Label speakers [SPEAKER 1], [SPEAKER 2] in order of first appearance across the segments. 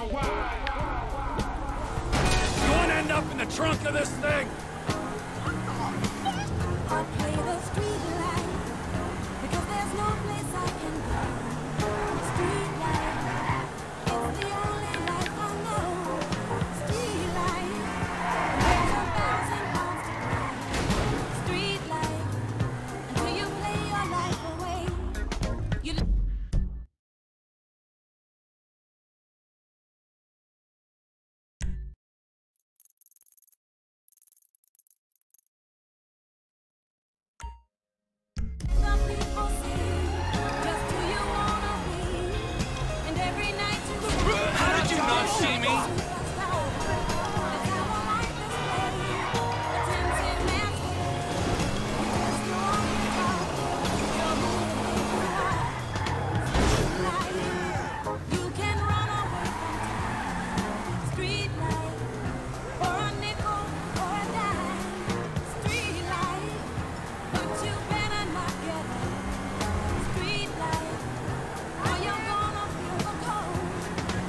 [SPEAKER 1] You want to end up in the trunk of this thing?
[SPEAKER 2] I play the street life because there's no place I can go. Street life, it's the only life I know. Street life, there's 1,000 miles to climb. Street life, until you play your life away. You Some people say just who you wanna be, and every night you say,
[SPEAKER 1] How did you not see me?
[SPEAKER 2] superstar. That's how I like this play. Attempted masquerade. Just no underdog. You're who you think you are. Street life, you can run away from time. Street life, for a nickel or a dime. Street life, but you better not get it. Street life, or you're gonna feel the cold.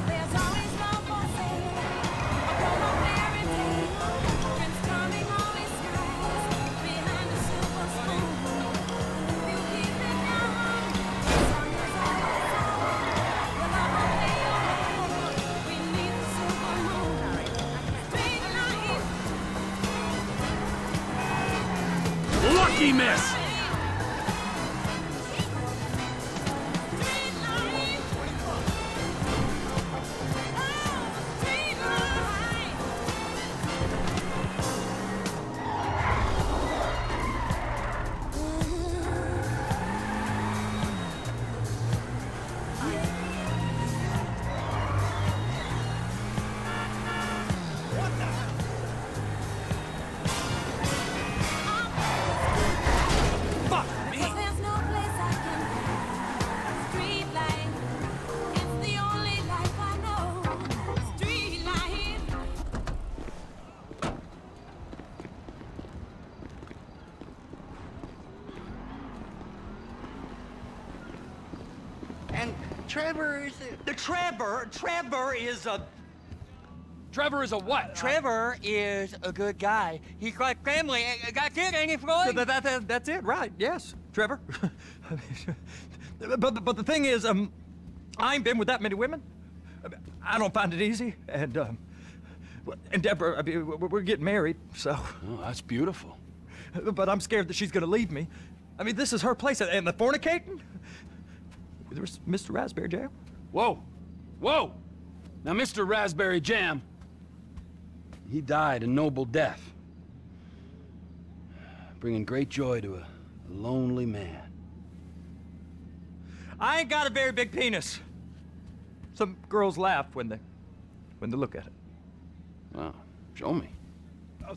[SPEAKER 2] There's always love for sale, a promo fairy tale. Prince Charming always smiles behind a silver spoon. And if you keep it down, the sun is always out. Your love will play your role beneath the silver moon. Street life.
[SPEAKER 1] Lucky miss! Fuck me!
[SPEAKER 2] There's no place I can go. Street life, it's the only life I know. Street life.
[SPEAKER 3] And Trevor is Trevor is a
[SPEAKER 1] Trevor is a what?
[SPEAKER 3] Trevor is a good guy. He's like family. That's it, ain't he, Floyd?
[SPEAKER 4] That's it, right? Yes, Trevor. but the thing is, I ain't been with that many women. I don't find it easy, and Deborah, I mean, we're getting married, so.
[SPEAKER 1] Oh, that's beautiful.
[SPEAKER 4] But I'm scared that she's gonna leave me. I mean, this is her place, and the fornicating. There's Mr. Raspberry Jam.
[SPEAKER 1] Whoa! Whoa! Now, Mr. Raspberry Jam, he died a noble death, bringing great joy to a lonely man.
[SPEAKER 4] I ain't got a very big penis. Some girls laugh when they look at it.
[SPEAKER 1] Well, show me.
[SPEAKER 4] Oh,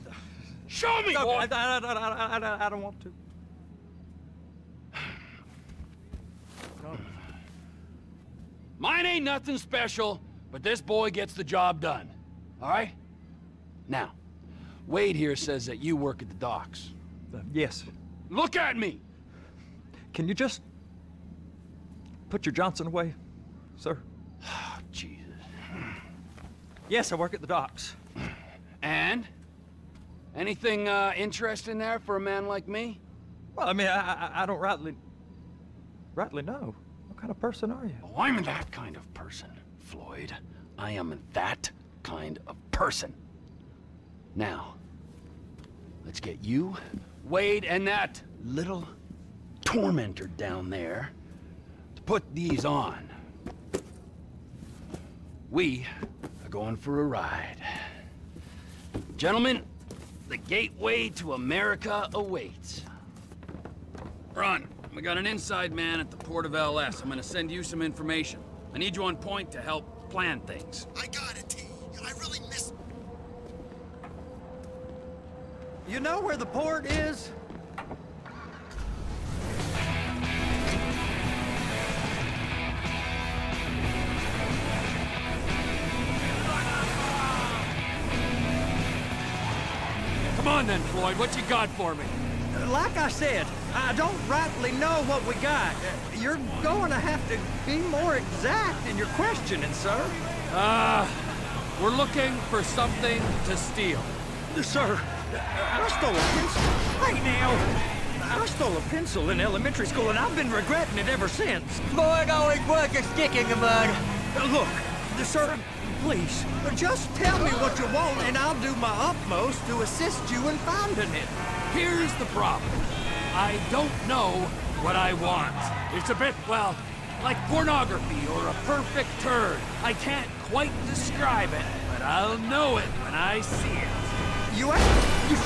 [SPEAKER 1] Show me,
[SPEAKER 4] no,
[SPEAKER 1] boy!
[SPEAKER 4] I don't want to. No.
[SPEAKER 1] Mine ain't nothing special, but this boy gets the job done. All right? Now, Wade here says that you work at the docks.
[SPEAKER 4] Yes.
[SPEAKER 1] Look at me!
[SPEAKER 4] Can you just put your Johnson away, sir?
[SPEAKER 1] Oh, Jesus.
[SPEAKER 4] Yes, I work at the docks.
[SPEAKER 1] And? Anything interesting there for a man like me?
[SPEAKER 4] Well, I mean, I don't rightly know. What kind of person are you?
[SPEAKER 1] Oh, I'm that kind of person, Floyd. I am that kind of person. Now, let's get you, Wade, and that little tormentor down there to put these on. We are going for a ride. Gentlemen, the gateway to America awaits. Ron, we got an inside man at the port of LS. I'm gonna send you some information. I need you on point to help plan things.
[SPEAKER 5] I got it, T. I really miss...
[SPEAKER 4] You know where the port is?
[SPEAKER 1] Come on then, Floyd, what you got for me?
[SPEAKER 4] Like I said, I don't rightly know what we got. You're going to have to be more exact in your questioning, sir.
[SPEAKER 1] We're looking for something to steal.
[SPEAKER 4] Sir, I stole a pencil. Hey now, I stole a pencil in elementary school and I've been regretting it ever since.
[SPEAKER 3] Boy, it always was a stick in the mud.
[SPEAKER 4] Look, sir, please, just tell me what you want and I'll do my utmost to assist you in finding it.
[SPEAKER 1] Here's the problem. I don't know what I want. It's a bit, well, like pornography or a perfect turd. I can't quite describe it, but I'll know it when I see it.
[SPEAKER 4] You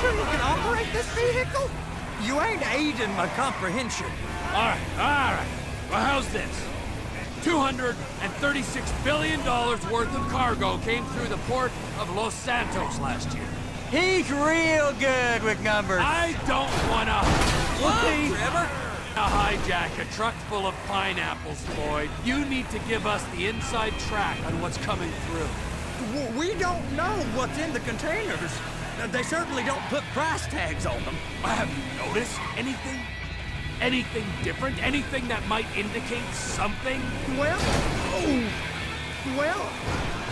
[SPEAKER 4] sure you can operate this vehicle? You ain't aiding my comprehension.
[SPEAKER 1] All right. Well, how's this? $236 billion worth of cargo came through the port of Los Santos last year.
[SPEAKER 3] He's real good with numbers.
[SPEAKER 1] I don't wanna...
[SPEAKER 3] Whoa, Trevor!
[SPEAKER 1] hijack a truck full of pineapples, Floyd. You need to give us the inside track on what's coming through.
[SPEAKER 4] We don't know what's in the containers. They certainly don't put price tags on them.
[SPEAKER 1] Have you noticed anything? Anything different? Anything that might indicate something?
[SPEAKER 4] Well,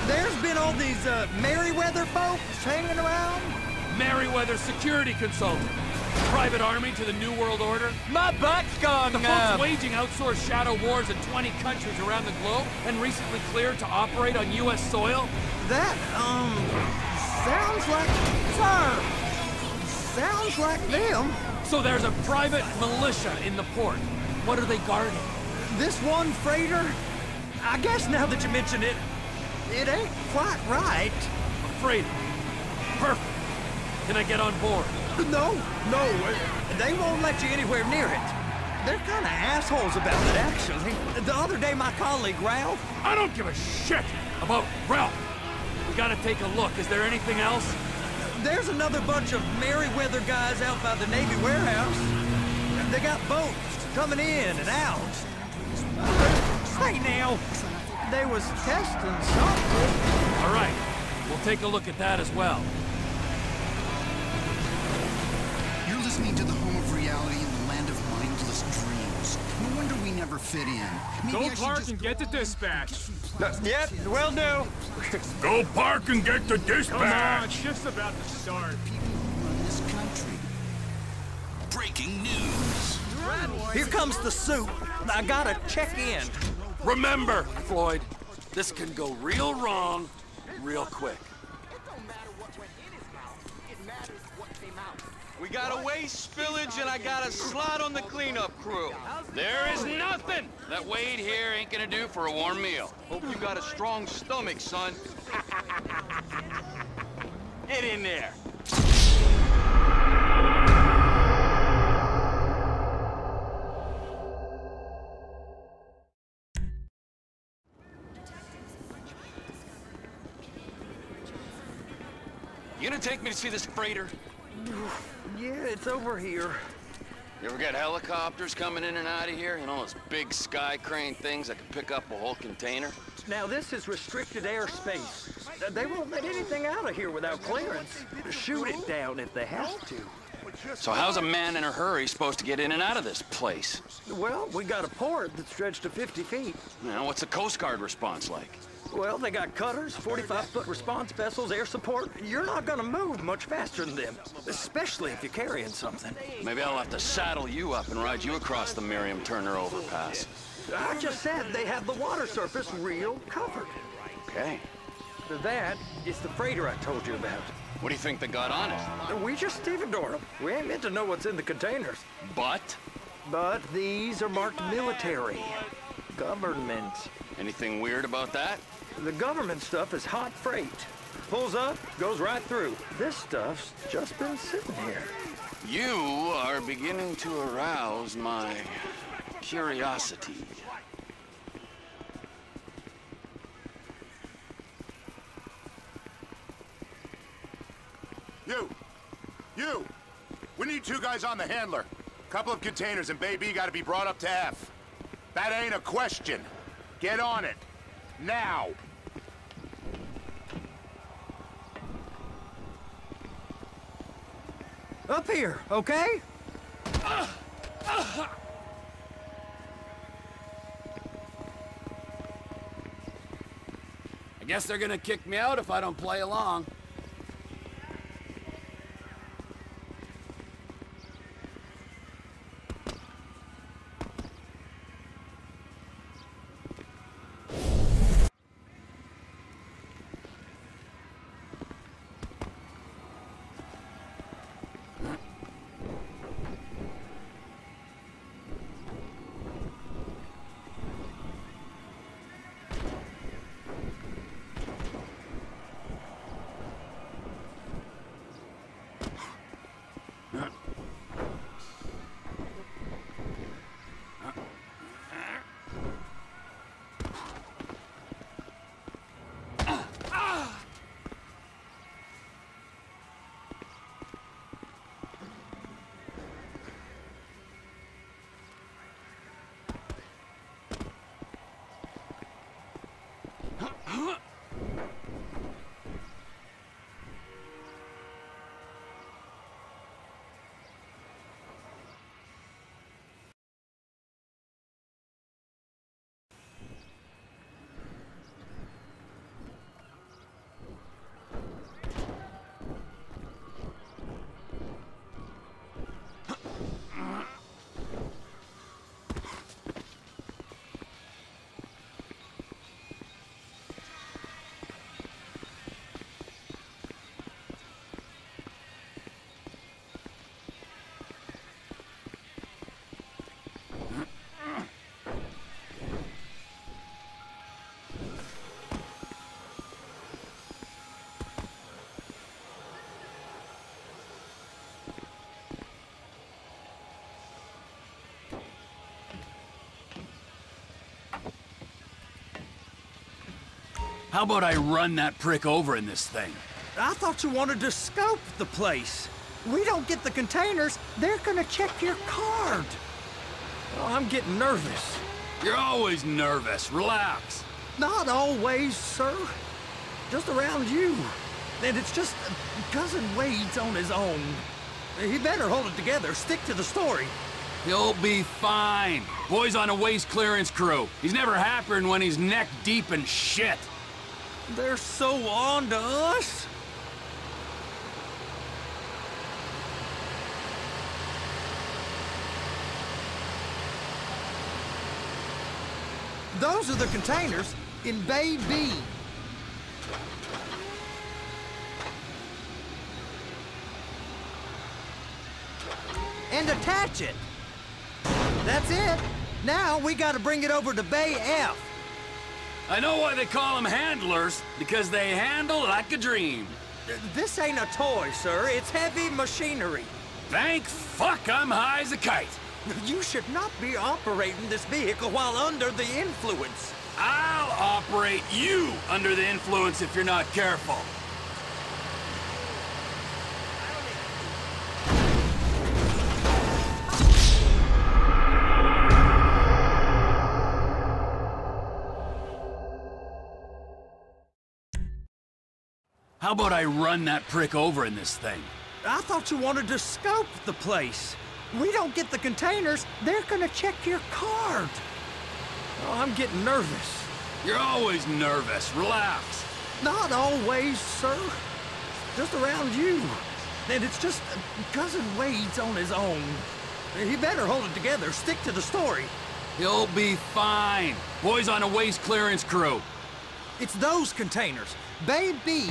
[SPEAKER 4] there's been all these Merryweather folks hanging around.
[SPEAKER 1] Merryweather security consultant. Private army to the New World Order.
[SPEAKER 3] My butt's gone
[SPEAKER 1] The
[SPEAKER 3] numb.
[SPEAKER 1] folks waging outsourced shadow wars in 20 countries around the globe and recently cleared to operate on U.S. soil.
[SPEAKER 4] That, sounds like them.
[SPEAKER 1] So there's a private militia in the port. What are they guarding?
[SPEAKER 4] This one freighter, I guess now that you mention it, it ain't quite right.
[SPEAKER 1] Freighter. Perfect. Can I get on board?
[SPEAKER 4] No, they won't let you anywhere near it. They're kind of assholes about it, actually. The other day, my colleague, Ralph...
[SPEAKER 1] I don't give a shit about Ralph. We gotta take a look. Is there anything else?
[SPEAKER 4] There's another bunch of Merryweather guys out by the Navy warehouse. They got boats coming in and out. Hey, now, they was testing something.
[SPEAKER 1] All right, we'll take a look at that as well.
[SPEAKER 5] You're listening to the home of reality in the land of mindless dreams. No wonder we never fit in. Maybe I
[SPEAKER 6] Go
[SPEAKER 5] should
[SPEAKER 6] park
[SPEAKER 5] just
[SPEAKER 6] and get to dispatch.
[SPEAKER 3] Yep, will do.
[SPEAKER 1] Go park and get the
[SPEAKER 6] Come on, shift's about to start.
[SPEAKER 5] people who run this country. Breaking news.
[SPEAKER 4] Here comes the soup. I gotta check in.
[SPEAKER 1] Remember, Floyd, this can go real wrong real quick.
[SPEAKER 3] We got a waste spillage and I got a slot on the cleanup crew.
[SPEAKER 1] There is nothing that Wade here ain't gonna do for a warm meal.
[SPEAKER 3] Hope you got a strong stomach, son. Get in there.
[SPEAKER 1] You gonna take me to see this freighter?
[SPEAKER 4] Yeah, it's over here.
[SPEAKER 1] You ever got helicopters coming in and out of here? You know, those big sky crane things that can pick up a whole container?
[SPEAKER 4] Now, this is restricted airspace. They won't let anything out of here without clearance. Shoot it down if they have to.
[SPEAKER 1] So how's a man in a hurry supposed to get in and out of this place?
[SPEAKER 4] Well, we got a port that's stretched to 50 feet.
[SPEAKER 1] Now, what's the Coast Guard response like?
[SPEAKER 4] Well, they got cutters, 45-foot response vessels, air support. You're not gonna move much faster than them, especially if you're carrying something.
[SPEAKER 1] Maybe I'll have to saddle you up and ride you across the Miriam Turner overpass.
[SPEAKER 4] I just said they have the water surface real covered.
[SPEAKER 1] Okay.
[SPEAKER 4] That is the freighter I told you about.
[SPEAKER 1] What do you think they got on it?
[SPEAKER 4] We just stevedored them. We ain't meant to know what's in the containers.
[SPEAKER 1] But?
[SPEAKER 4] But these are marked military. Government.
[SPEAKER 1] Anything weird about that?
[SPEAKER 4] The government stuff is hot freight. Pulls up, goes right through. This stuff's just been sitting here.
[SPEAKER 1] You are beginning to arouse my curiosity.
[SPEAKER 7] You! We need 2 guys on the handler. Couple of containers and Baby gotta be brought up to F. That ain't a question. Get on it. Now!
[SPEAKER 4] Up here, okay?
[SPEAKER 1] I Guess they're gonna kick me out if I don't play along. How about I run that prick over in this thing?
[SPEAKER 4] I thought you wanted to scope the place. We don't get the containers, they're gonna check your card. Oh, I'm getting nervous.
[SPEAKER 1] You're always nervous. Relax.
[SPEAKER 4] Not always, sir. Just around you. And it's just Cousin Wade's on his own. He better hold it together, stick to the story.
[SPEAKER 1] He'll be fine. Boy's on a waste clearance crew. He's never happier than when he's neck deep in shit.
[SPEAKER 4] They're so on to us. Those are the containers in Bay B. And attach it. That's it. Now we gotta bring it over to Bay F.
[SPEAKER 1] I know why they call them handlers, because they handle like a dream.
[SPEAKER 4] This ain't a toy, sir. It's heavy machinery.
[SPEAKER 1] Thank fuck I'm high as a kite.
[SPEAKER 4] You should not be operating this vehicle while under the influence.
[SPEAKER 1] I'll operate you under the influence if you're not careful. How about I run that prick over in this thing?
[SPEAKER 4] I thought you wanted to scope the place. We don't get the containers, they're gonna check your card. Oh, I'm getting nervous.
[SPEAKER 1] You're always nervous. Relax.
[SPEAKER 4] Not always, sir. Just around you. And it's just Cousin Wade's on his own. He better hold it together, stick to the story.
[SPEAKER 1] He'll be fine. Boy's on a waste clearance crew.
[SPEAKER 4] It's those containers. Bay B.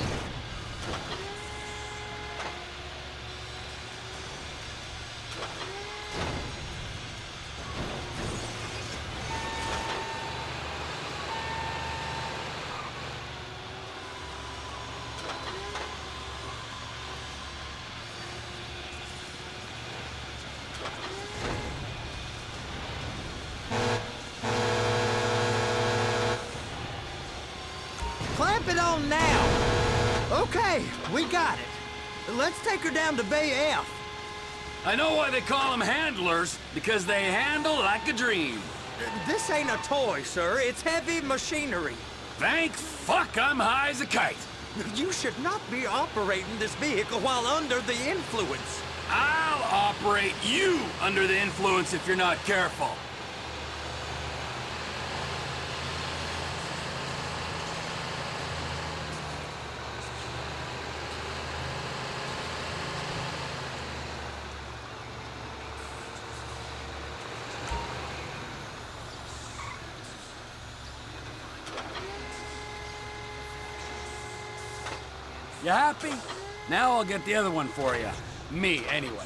[SPEAKER 4] Clamp it on now. Okay, we got it. Let's take her down to Bay F.
[SPEAKER 1] I know why they call them handlers, because they handle like a dream.
[SPEAKER 4] This ain't a toy, sir. It's heavy machinery.
[SPEAKER 1] Thank fuck I'm high as a kite.
[SPEAKER 4] You should not be operating this vehicle while under the influence.
[SPEAKER 1] I'll operate you under the influence if you're not careful. You happy? Now I'll get the other one for you. Me, anyway.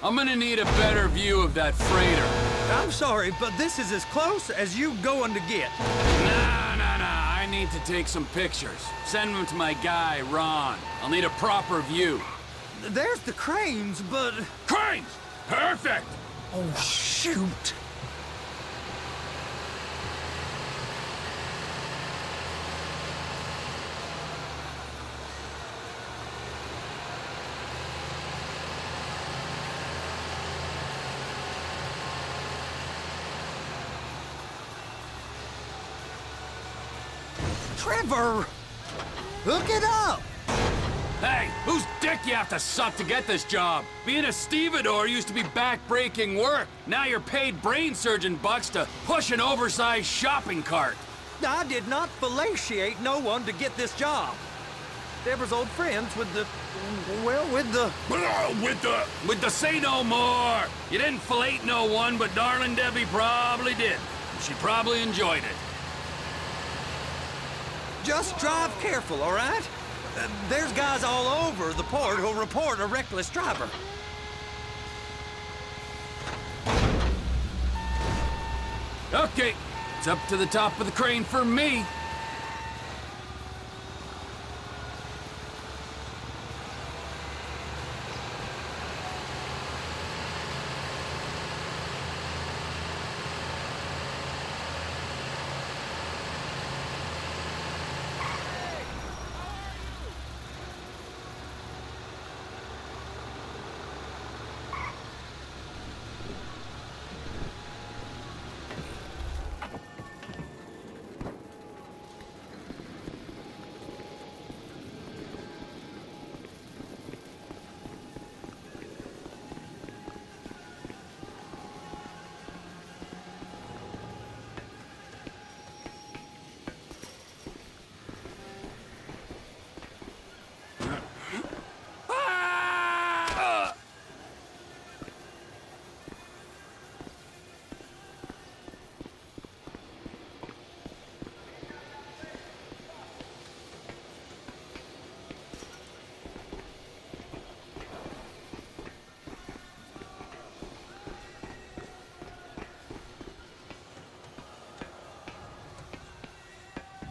[SPEAKER 1] I'm gonna need a better view of that freighter.
[SPEAKER 4] I'm sorry, but this is as close as you going to get.
[SPEAKER 1] Nah. I need to take some pictures. Send them to my guy, Ron. I'll need a proper view.
[SPEAKER 4] There's the cranes, but...
[SPEAKER 1] Cranes! Perfect!
[SPEAKER 4] Oh, shoot. Trevor! Hook it up!
[SPEAKER 1] Hey, whose dick you have to suck to get this job? Being a stevedore used to be back-breaking work. Now you're paid brain surgeon bucks to push an oversized shopping cart.
[SPEAKER 4] I did not fellatiate no one to get this job. Deborah's old friends with the... well, with the...
[SPEAKER 1] With the say no more! You didn't fillet no one, but darling Debbie probably did. She probably enjoyed it.
[SPEAKER 4] Just drive careful, all right? There's guys all over the port who'll report a reckless driver.
[SPEAKER 1] Okay, it's up to the top of the crane for me.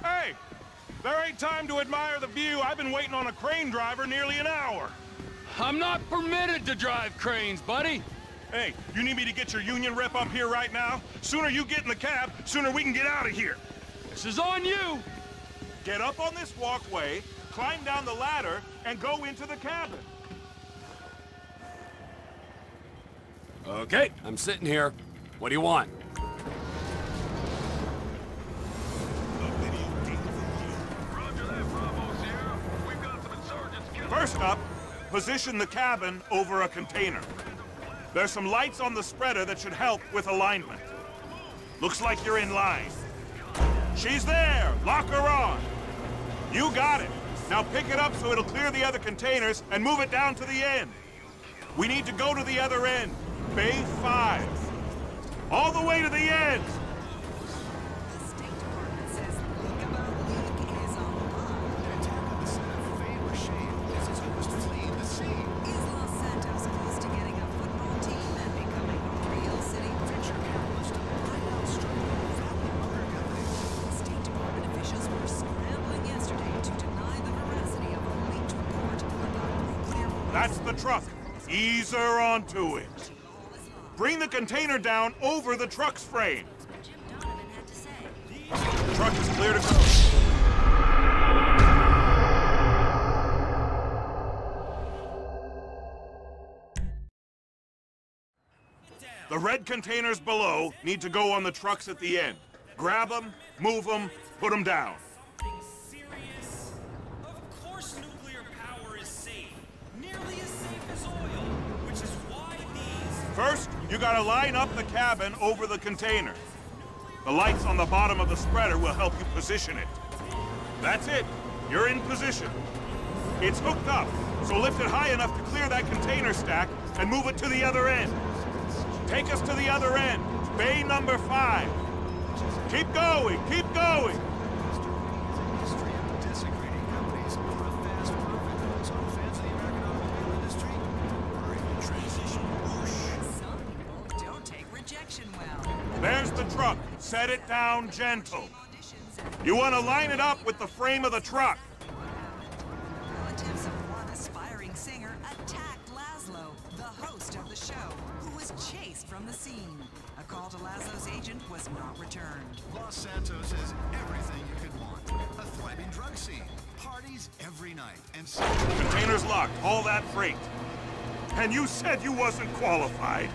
[SPEAKER 6] Hey! There ain't time to admire the view. I've been waiting on a crane driver nearly an hour.
[SPEAKER 1] I'm not permitted to drive cranes, buddy.
[SPEAKER 6] Hey, you need me to get your union rep up here right now? Sooner you get in the cab, sooner we can get out of here.
[SPEAKER 1] This is on you.
[SPEAKER 6] Get up on this walkway, climb down the ladder, and go into the cabin.
[SPEAKER 1] Okay, I'm sitting here. What do you want?
[SPEAKER 6] First up, position the cabin over a container. There's some lights on the spreader that should help with alignment. Looks like you're in line. She's there! Lock her on! You got it! Now pick it up so it'll clear the other containers and move it down to the end. We need to go to the other end. Bay 5. All the way to the end!
[SPEAKER 2] The State Department says leak about leak is on Is Los Santos close to getting a football team and becoming a real city? State Department officials were scrambling yesterday to deny the veracity of a leaked report about nuclear weapons.
[SPEAKER 6] That's the truck. Ease her onto it. Bring the container down over the truck's frame.
[SPEAKER 2] Jim Donovan had to say.
[SPEAKER 6] The truck is clear to go. The red containers below need to go on the trucks at the end. Grab them, move them, put them down.
[SPEAKER 8] Serious? Of course nuclear power is safe. Nearly as safe as oil, which is why these...
[SPEAKER 6] First, you gotta line up the cabin over the container. The lights on the bottom of the spreader will help you position it. That's it. You're in position. It's hooked up, so lift it high enough to clear that container stack and move it to the other end. Take us to the other end, bay number 5. Keep going, keep going.
[SPEAKER 5] History of desecrating companies over a fast
[SPEAKER 6] Set it down gentle. You want to line it up with the frame of the truck.
[SPEAKER 9] Relatives of one aspiring singer attacked Laszlo, the host of the show, who was chased from the scene. A call to Laszlo's agent was not returned.
[SPEAKER 10] Los Santos has everything you could want. A thriving drug scene, parties every night, and so...
[SPEAKER 6] Container's locked, all that freight. And you said you wasn't qualified.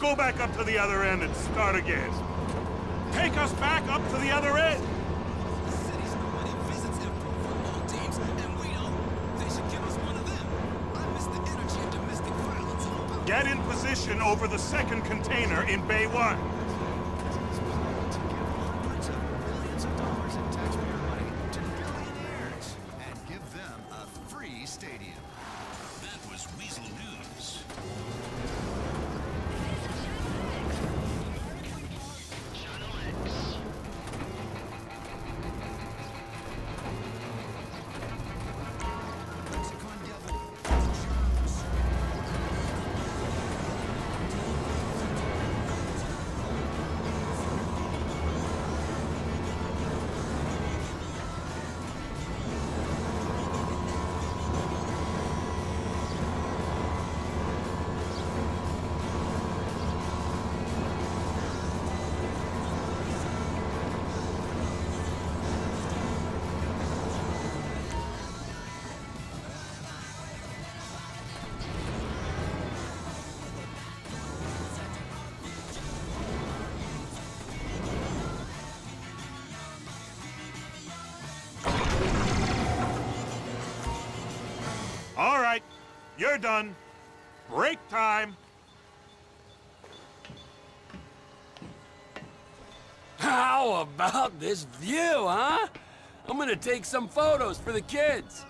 [SPEAKER 6] Go back up to the other end and start again. Take us back up to the other end.
[SPEAKER 8] The city's nobody visits them pro football teams, and we don't. They should give us one of them. I miss the energy of domestic violence all about.
[SPEAKER 6] Get in position over the second container in Bay 1.
[SPEAKER 10] Hundreds of millions of dollars in taxpayer money to billionaires and give them a free stadium.
[SPEAKER 11] That was Weasel News.
[SPEAKER 6] All right, you're done. Break time.
[SPEAKER 1] How about this view, huh? I'm gonna take some photos for the kids.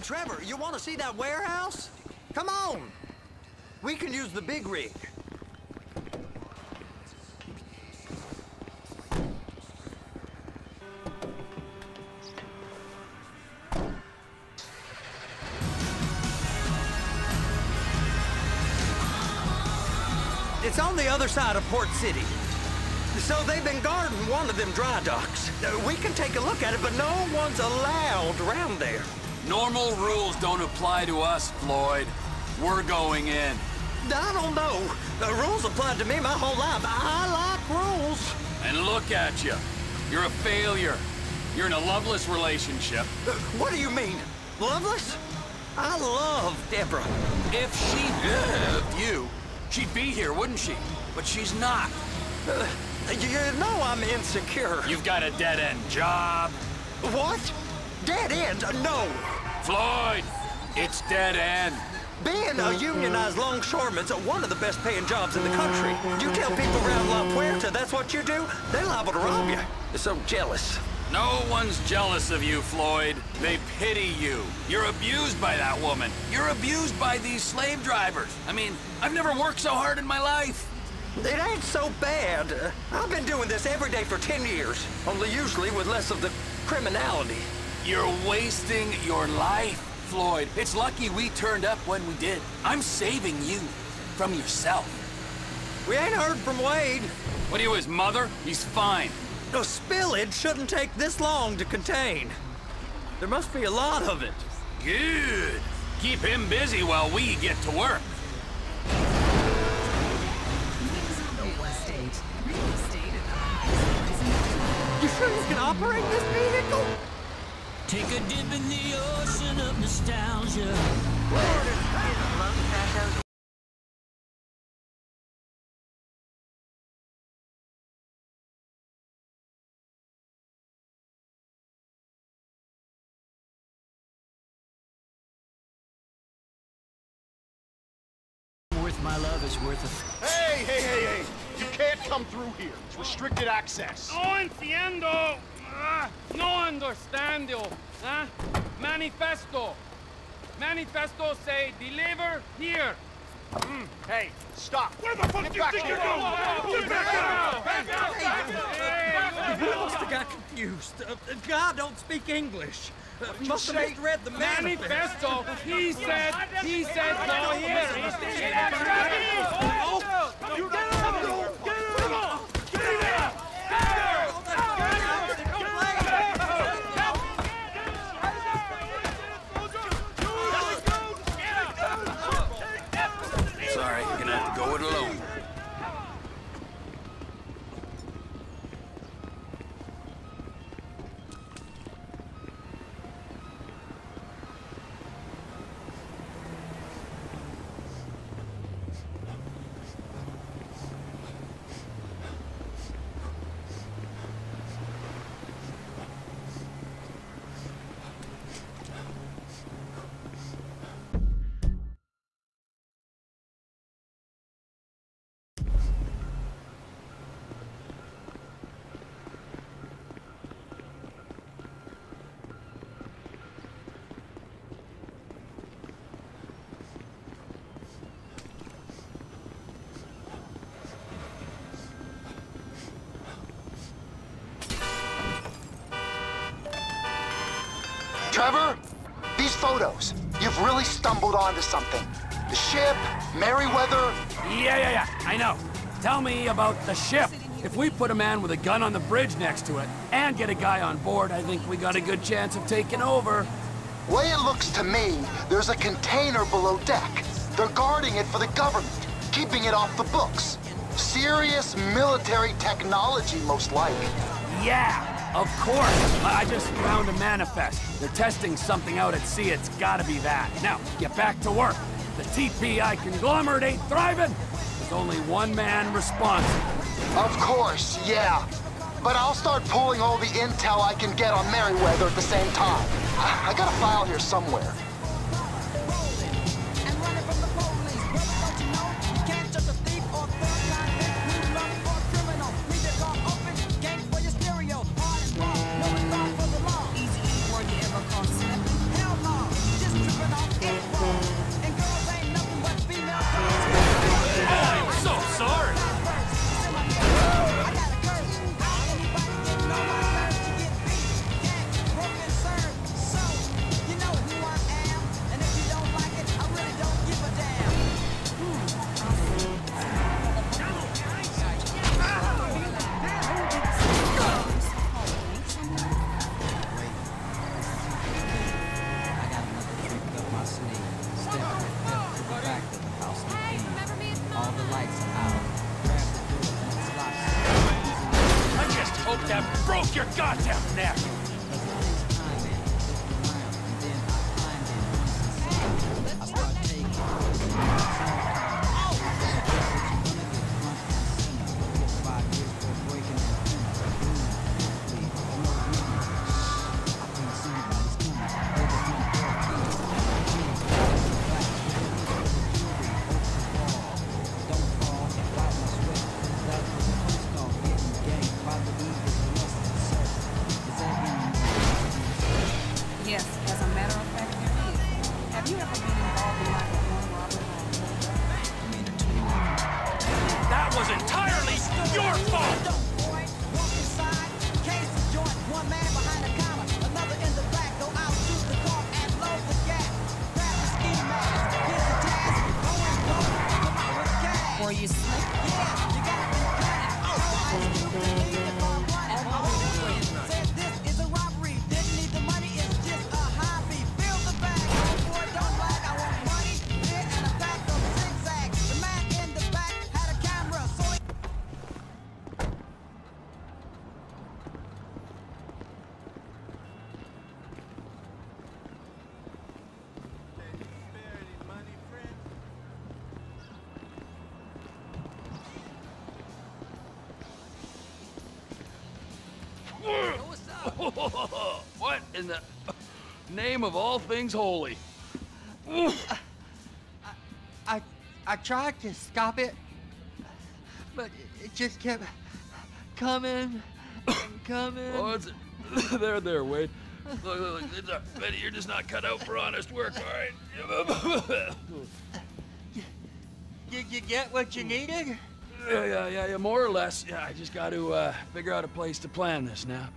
[SPEAKER 4] Trevor, you want to see that warehouse? Come on. We can use the big rig. It's on the other side of Port City. So they've been guarding one of them dry docks. We can take a look at it, but no one's allowed around there.
[SPEAKER 1] Normal rules don't apply to us, Floyd. We're going in.
[SPEAKER 4] I don't know. The rules applied to me my whole life. I like rules.
[SPEAKER 1] And look at you. You're a failure. You're in a loveless relationship.
[SPEAKER 4] What do you mean? Loveless? I love Deborah.
[SPEAKER 1] If she loved you, she'd be here, wouldn't she? But she's not.
[SPEAKER 4] You know I'm insecure.
[SPEAKER 1] You've got a dead-end job.
[SPEAKER 4] What? Dead end? No.
[SPEAKER 1] Floyd, it's dead end.
[SPEAKER 4] Being a unionized longshoreman's one of the best paying jobs in the country. You tell people around La Puerta that's what you do, they're liable to rob you. They're so jealous.
[SPEAKER 1] No one's jealous of you, Floyd. They pity you. You're abused by that woman. You're abused by these slave drivers. I mean, I've never worked so hard in my life.
[SPEAKER 4] It ain't so bad. I've been doing this every day for 10 years, only usually with less of the criminality.
[SPEAKER 1] You're wasting your life, Floyd. It's lucky we turned up when we did. I'm saving you from yourself.
[SPEAKER 4] We ain't heard from Wade.
[SPEAKER 1] What are you, his mother? He's fine.
[SPEAKER 4] The spillage shouldn't take this long to contain. There must be a lot of it.
[SPEAKER 1] Good. Keep him busy while we get to work.
[SPEAKER 4] You sure you can operate this vehicle?
[SPEAKER 12] Take a dip in the ocean of nostalgia. Worth my love is worth a...
[SPEAKER 13] Hey! You can't come through here. It's restricted access.
[SPEAKER 14] No entiendo. No understando. Manifesto. Manifesto say deliver here.
[SPEAKER 13] Hey, stop.
[SPEAKER 14] Where the fuck do you think you're going?
[SPEAKER 4] I must have got confused. God don't speak English. Must have misread the
[SPEAKER 14] manifesto. He said go here.
[SPEAKER 13] You get up! Get up!
[SPEAKER 1] Sorry, you're gonna have to go it alone.
[SPEAKER 7] Trevor, these photos, you've really stumbled onto something. The ship, Merryweather.
[SPEAKER 1] Yeah, I know. Tell me about the ship. If we put a man with a gun on the bridge next to it and get a guy on board, I think we got a good chance of taking over.
[SPEAKER 7] Way it looks to me, there's a container below deck. They're guarding it for the government, keeping it off the books. Serious military technology, most like.
[SPEAKER 1] Yeah, of course. I just found a manifest. They're testing something out at sea. It's gotta be that. Now, get back to work. The TPI conglomerate ain't thriving. There's only one man responsible.
[SPEAKER 7] Of course, yeah. But I'll start pulling all the intel I can get on Merryweather at the same time. I got a file here somewhere.
[SPEAKER 1] What in the name of all things holy?
[SPEAKER 3] I tried to stop it, but it just kept coming and coming.
[SPEAKER 1] Oh, it's there, Wade. Look, Betty, you're just not cut out for honest work, all right?
[SPEAKER 3] Did you get what you needed?
[SPEAKER 1] Yeah, more or less. Yeah, I just got to figure out a place to plan this now.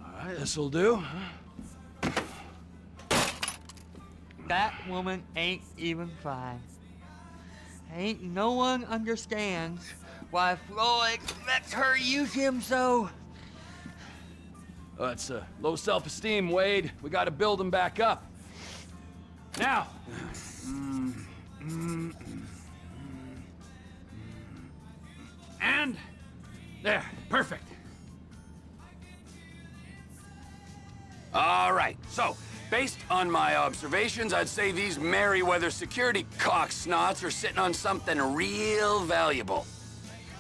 [SPEAKER 1] All right, this'll do.
[SPEAKER 3] That woman ain't even fine. Ain't no one understands why Floyd lets her use him so.
[SPEAKER 1] It's low self-esteem, Wade. We got to build him back up. Now. And there, perfect. All right, so based on my observations, I'd say these Merryweather security cocksnots are sitting on something real valuable.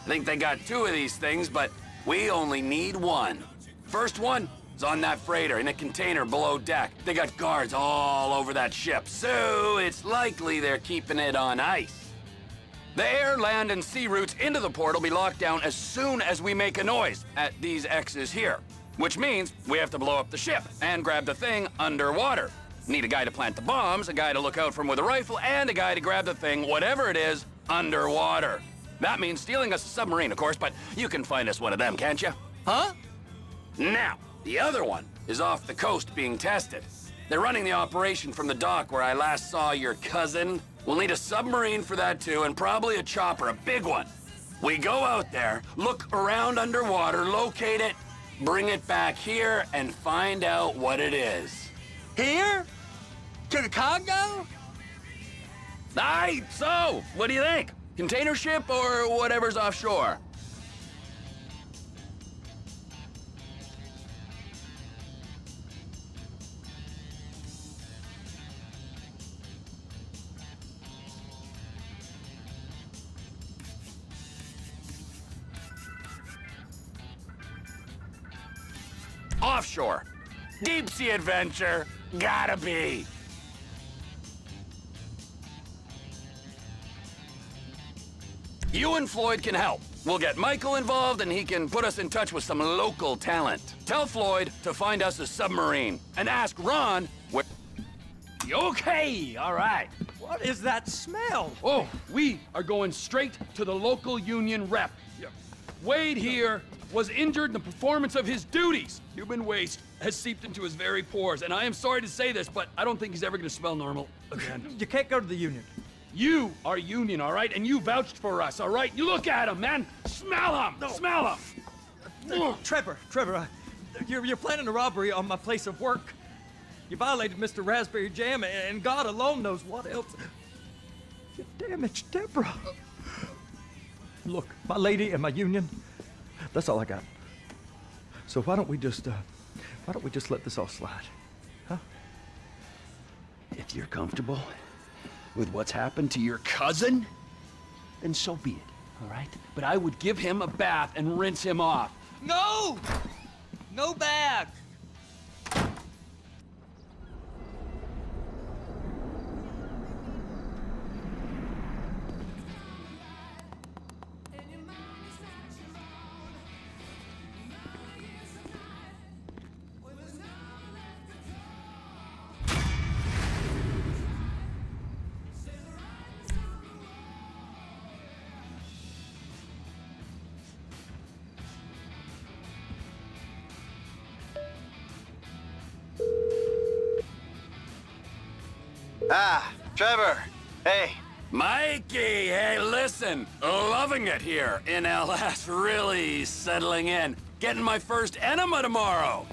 [SPEAKER 1] I think they got 2 of these things, but we only need 1. First one is on that freighter in a container below deck. They got guards all over that ship, so it's likely they're keeping it on ice. The air, land, and sea routes into the port will be locked down as soon as we make a noise at these X's here. Which means we have to blow up the ship and grab the thing underwater. Need a guy to plant the bombs, a guy to look out for him with a rifle, and a guy to grab the thing, whatever it is, underwater. That means stealing us a submarine, of course, but you can find us one of them, can't you?
[SPEAKER 3] Huh?
[SPEAKER 1] Now, the other one is off the coast being tested. They're running the operation from the dock where I last saw your cousin. We'll need a submarine for that too, and probably a chopper, a big one. We go out there, look around underwater, locate it, bring it back here, and find out what it is.
[SPEAKER 3] Here? To the Congo?
[SPEAKER 1] Aye, so, what do you think? Container ship or whatever's offshore? Offshore. Deep sea adventure. Gotta be. You and Floyd can help. We'll get Michael involved and he can put us in touch with some local talent. Tell Floyd to find us a submarine and ask Ron where... Okay, all right.
[SPEAKER 4] What is that smell?
[SPEAKER 1] Oh, we are going straight to the local union rep. Wade here was injured in the performance of his duties. Human waste has seeped into his very pores, and I am sorry to say this, but I don't think he's ever gonna smell normal again.
[SPEAKER 4] You can't go to the union.
[SPEAKER 1] You are union, all right? And you vouched for us, all right? You look at him, man. Smell him. No. Smell him.
[SPEAKER 4] Trevor, you're planning a robbery on my place of work. You violated Mr. Raspberry Jam, and God alone knows what else. You damaged Deborah. Look, my lady and my union, that's all I got. So why don't we just let this all slide, huh?
[SPEAKER 1] If you're comfortable with what's happened to your cousin, then so be it, all right? But I would give him a bath and rinse him off.
[SPEAKER 3] No! No bag!
[SPEAKER 15] Ah, Trevor. Hey.
[SPEAKER 1] Mikey, hey, listen. Loving it here in LS. Really settling in. Getting my first enema tomorrow.